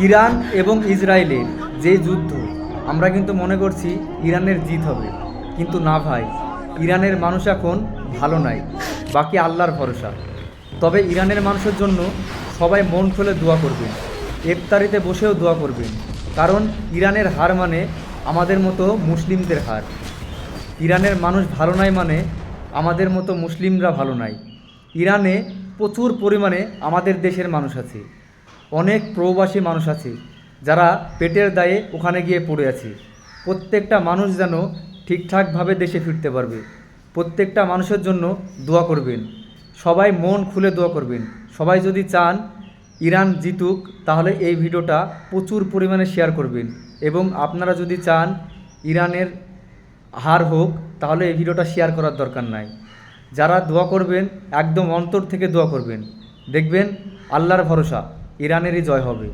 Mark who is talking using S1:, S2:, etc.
S1: Iran এবং ইসরায়েলের যে যুদ্ধ, আমরা কিন্তু মনে করছি ইরানের জিত হবে, কিন্তু না ভাই, ইরানের মানুষ এখন ভালো নাই, বাকি আল্লাহর ভরসা। তবে ইরানের মানুষের জন্য সবাই মন খুলে দোয়া করবেন, ইফতারিতে বসেও দোয়া করবেন, কারণ ইরানের হার মানে আমাদের মতো মুসলিমদের হার। ইরানের মানুষ ভালো নাই মানে আমাদের মতো মুসলিমরা ভালো নাই। ইরানে প্রচুর পরিমাণে আমাদের দেশের মানুষ আছে, অনেক প্রবাসী মানুষ আছে যারা পেটের দায়ে ওখানে গিয়ে পড়ে আছে। প্রত্যেকটা মানুষ যেন ঠিকঠাকভাবে দেশে ফিরতে পারবে, প্রত্যেকটা মানুষের জন্য দোয়া করবেন, সবাই মন খুলে দোয়া করবেন। সবাই যদি চান ইরান জিতুক, তাহলে এই ভিডিওটা প্রচুর পরিমাণে শেয়ার করবেন, এবং আপনারা যদি চান ইরানের হার হোক, তাহলে এই ভিডিওটা শেয়ার করার দরকার নাই। যারা দোয়া করবেন একদম অন্তর থেকে দোয়া করবেন, দেখবেন আল্লাহর ভরসা, ইরানেরই জয় হবে।